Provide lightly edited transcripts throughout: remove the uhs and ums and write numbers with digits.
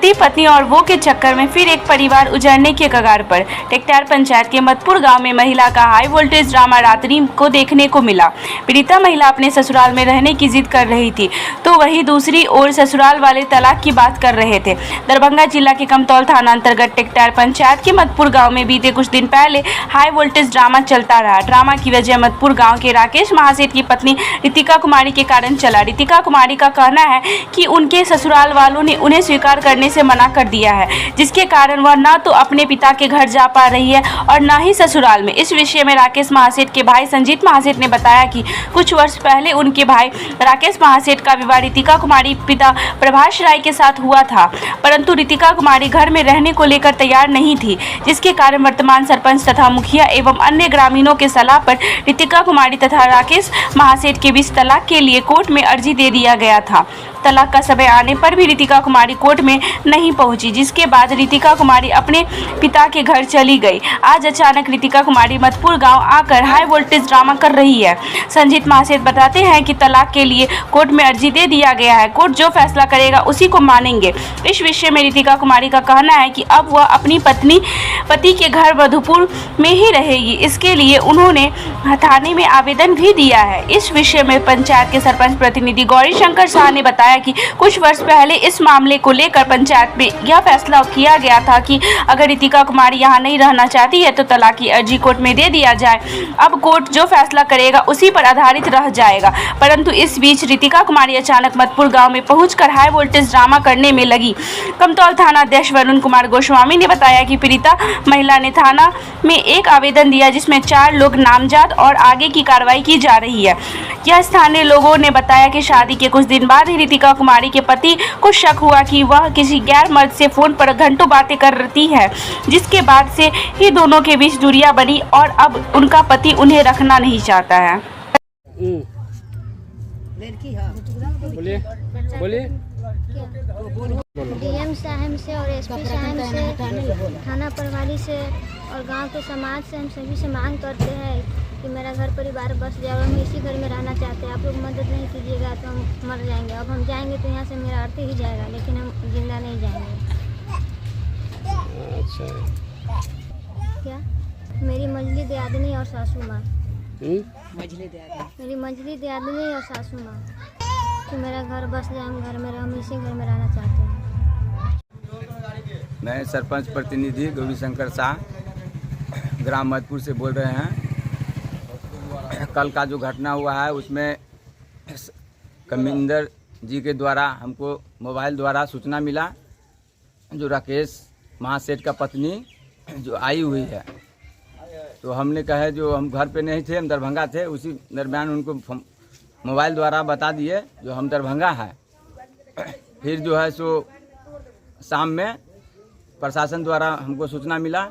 पति पत्नी और वो के चक्कर में फिर एक परिवार उजड़ने के कगार पर। टेकटार पंचायत के मधपुर गांव में महिला का हाई वोल्टेज ड्रामा रात्रि को देखने को मिला। पीड़िता महिला अपने ससुराल में रहने की जिद कर रही थी तो वहीं दूसरी ओर ससुराल वाले तलाक की बात कर रहे थे। दरभंगा जिला के कमतौल थाना अंतर्गत टेकटार पंचायत के मधपुर गाँव में बीते कुछ दिन पहले हाई वोल्टेज ड्रामा चलता रहा। ड्रामा की वजह मधपुर गाँव के राकेश महासेठ की पत्नी रितिका कुमारी के कारण चला। रितिका कुमारी का कहना है कि उनके ससुराल वालों ने उन्हें स्वीकार करने से मना कर दिया है, जिसके कारण वह न तो अपने पिता के घर जा पा रही है और न ही ससुराल में। इस विषय में राकेश महासेठ के भाई संजीत महासेठ ने बताया कि कुछ वर्ष पहले उनके भाई राकेश महासेठ का विवाह रितिका कुमारी पिता प्रभाष राय के साथ हुआ था, परंतु रितिका कुमारी घर में रहने को लेकर तैयार नहीं थी, जिसके कारण वर्तमान सरपंच तथा मुखिया एवं अन्य ग्रामीणों के सलाह पर रितिका कुमारी तथा राकेश महासेठ के बीच तलाक के लिए कोर्ट में अर्जी दे दिया गया था। तलाक का समय आने पर भी रितिका कुमारी कोर्ट में नहीं पहुंची, जिसके बाद रितिका कुमारी अपने पिता के घर चली गई। आज अचानक रितिका कुमारी मधपुर गांव आकर हाई वोल्टेज ड्रामा कर रही है। संजीत महासेठ बताते हैं कि तलाक के लिए कोर्ट में अर्जी दे दिया गया है, कोर्ट जो फैसला करेगा उसी को मानेंगे। इस विषय में रितिका कुमारी का कहना है कि अब वह अपनी पति के घर मधुपुर में ही रहेगी। इसके लिए उन्होंने थाने में आवेदन भी दिया है। इस विषय में पंचायत के सरपंच प्रतिनिधि गौरी शंकर शाह ने बताया कि कुछ वर्ष पहले इस मामले को लेकर पंचायत में यह फैसला किया गया था कि अगर रितिका कुमारी यहां नहीं रहना चाहती है तो तलाक की अर्जी कोर्ट में दे दिया जाए। अब कोर्ट जो फैसला करेगा उसी पर आधारित रह जाएगा, परंतु इस बीच रितिका कुमारी अचानक मधपुर गांव में पहुंचकर हाई वोल्टेज ड्रामा करने में लगी। कमतौल थाना अध्यक्ष वरुण कुमार गोस्वामी ने बताया कि पीड़िता महिला ने थाना में एक आवेदन दिया, जिसमें 4 लोग नामजद और आगे की कार्रवाई की जा रही है। यह स्थानीय लोगों ने बताया कि शादी के कुछ दिन बाद ही रितिका कुमारी के पति को शक हुआ कि वह किसी गैर मर्द से फोन पर घंटों बातें करती है, जिसके बाद से ही दोनों के बीच दूरियां बनी और अब उनका पति उन्हें रखना नहीं चाहता है। बोलिए डीएम साहब से और एसपी साहब से, थाना प्रभारी से और गांव के समाज से हम सभी से मांग करते हैं कि मेरा घर परिवार बस जाए और हम इसी घर में रहना चाहते हैं। आप लोग मदद नहीं कीजिएगा तो हम मर जाएंगे। अब हम जाएंगे तो यहाँ से मेरा अर्थ ही जाएगा, लेकिन हम जिंदा नहीं जाएंगे। अच्छा, क्या मेरी मंझली दियादनी और सासू माँ, मेरी मंझली दियादनी और सासू माँ कि मेरा घर बस जाए, हम घर में हम इसी घर में रहना चाहते हैं। मैं सरपंच प्रतिनिधि गौरी शंकर शाह ग्राम मधपुर से बोल रहे हैं। कल का जो घटना हुआ है उसमें कमिंदर जी के द्वारा हमको मोबाइल द्वारा सूचना मिला, जो राकेश महासेठ का पत्नी जो आई हुई है, तो हमने कहा जो हम घर पे नहीं थे, हम दरभंगा थे, उसी दरमियान उनको मोबाइल द्वारा बता दिए जो हम दरभंगा है। फिर जो है सो शाम में प्रशासन द्वारा हमको सूचना मिला,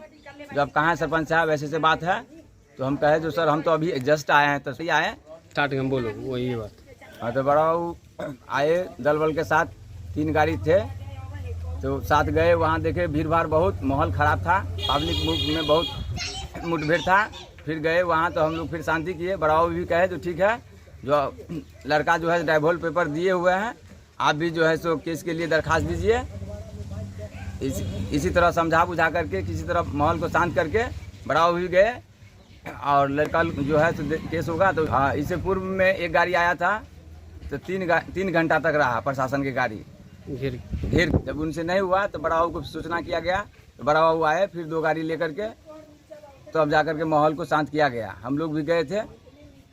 जो अब कहाँ सरपंच साहब ऐसे बात है, तो हम कहे जो सर हम तो अभी जस्ट आए हैं, तो सही आए स्टार्ट हम बोलो वही बात। हाँ, तो बड़ा आए दल बल के साथ, 3 गाड़ी थे, तो साथ गए। वहाँ देखे भीड़ भाड़ बहुत, माहौल ख़राब था, पब्लिक में बहुत मुठभेड़ था। फिर गए वहाँ, तो हम लोग फिर शांति किए। बड़ाओ भी कहे जो ठीक है, जो लड़का जो है डाइवोल पेपर दिए हुए हैं, आप भी जो है सो केस के लिए दरखास्त दीजिए। इसी तरह समझा बुझा करके किसी तरह माहौल को शांत करके बड़ाओ भी गए, और लड़का जो है तो केस होगा। तो हाँ, इससे पूर्व में एक गाड़ी आया था, तो 3 घंटा तक रहा प्रशासन की गाड़ी घेर। जब उनसे नहीं हुआ तो बड़ा बाबू को सूचना किया गया, तो बड़ा बाबू आए, फिर 2 गाड़ी लेकर के तो अब जाकर के माहौल को शांत किया गया। हम लोग भी गए थे,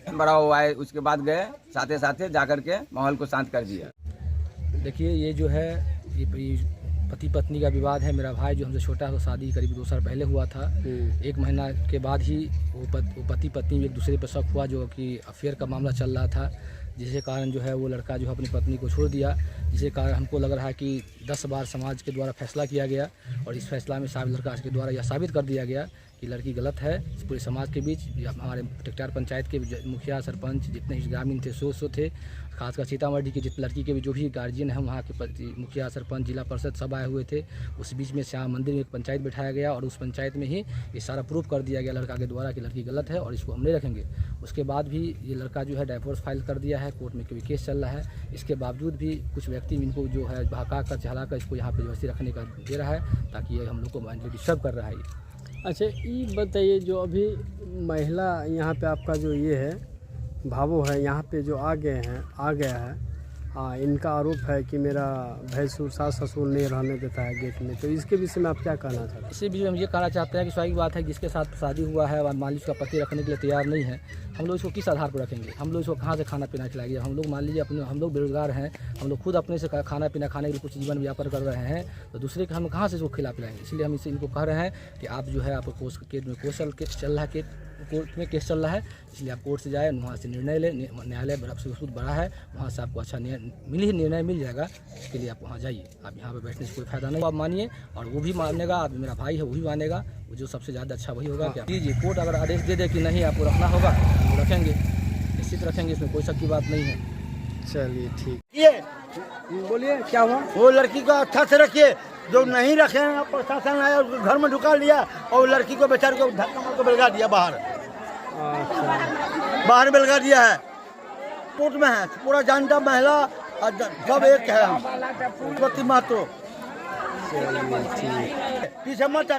बड़ा बाबू आए, उसके बाद गए साथे साथे जाकर के माहौल को शांत कर दिया। देखिए, ये जो है ये पति पत्नी का विवाद है। मेरा भाई जो हमसे छोटा है, तो शादी करीब 2 साल पहले हुआ था। 1 महीना के बाद ही वो पति पत्नी एक दूसरे पर शक हुआ, जो कि अफेयर का मामला चल रहा था, जिसके कारण जो है वो लड़का जो है अपनी पत्नी को छोड़ दिया। जिसके कारण हमको लग रहा है कि 10 बार समाज के द्वारा फैसला किया गया, और इस फैसला में लड़का के द्वारा यह साबित कर दिया गया कि लड़की गलत है। इस पूरे समाज के बीच हमारे टेक्टार पंचायत के मुखिया सरपंच जितने ही ग्रामीण थे सो थे, खासकर सीतामढ़ी की जितने लड़की के भी जो भी गार्जियन है वहाँ के मुखिया सरपंच जिला परिषद सब आए हुए थे। उस बीच में श्याम मंदिर में एक पंचायत बैठाया गया और उस पंचायत में ही ये सारा प्रूफ कर दिया गया लड़का के द्वारा कि लड़की गलत है और इसको हम नहीं रखेंगे। उसके बाद भी ये लड़का जो है डाइवोर्स फाइल कर दिया है, कोर्ट में कोई केस चल रहा है। इसके बावजूद भी कुछ व्यक्ति इनको जो है बहका कर चला कर इसको यहाँ पर जबरदस्ती रखने का दे रहा है ताकि ये हम लोग को माइंडली डिस्टर्ब कर रहा है। अच्छा ये बताइए, जो अभी महिला यहाँ पे आपका जो ये है भावो है यहाँ पे जो आ गया है, हाँ, इनका आरोप है कि मेरा भैंसुर सास ससुर नहीं रहने देता है गेट में, तो इसके विषय में आप क्या कहना चाहते हैं? इसी बीच में हम ये कहना चाहते हैं कि स्वाभाविक बात है जिसके साथ शादी हुआ है और मान लीजिए उसका पति रखने के लिए तैयार नहीं है, हम लोग इसको किस आधार पर रखेंगे? हम लोग इसको कहाँ से खाना पीना खिलाएंगे? हम लोग मान लीजिए हम लोग बेरोजगार हैं, हम लोग खुद अपने से खाना पीना खाने के लिए कुछ जीवन व्यापार कर रहे हैं, तो दूसरे के हम कहाँ से इसको खिला पिलाएंगे? इसलिए हम इनको कह रहे हैं कि आप जो है आपको कोर्ट में केस चल रहा है, इसलिए आप कोर्ट से जाए, वहाँ से निर्णय ले। न्यायालय बहुत बड़ा है, वहाँ से आपको अच्छा निर्णय मिल जाएगा। इसके लिए आप वहाँ जाइए, आप यहाँ पे बैठने से कोई फायदा नहीं। आप मानिए और वो भी मानेगा, आप मेरा भाई है वो भी मानेगा, वो जो सबसे ज़्यादा अच्छा वही होगा। क्या कीजिए, कोर्ट अगर आदेश दे दे कि नहीं आपको रखना होगा तो रखेंगे, निश्चित रखेंगे, इसमें कोई शक की बात नहीं है। चलिए ठीक। ये बोलिए क्या हुआ? वो लड़की को अच्छा से रखिए, जो नहीं रखे हैं प्रशासन आया उसको घर में ढुका लिया और लड़की को बेचारे को धक्का मार के बेलगा दिया बाहर। अच्छा, बाहर बेलगा दिया है, कोर्ट में है, पूरा जानता महिला और सब एक है। हम महतो चलिए ठीक। पीछे मत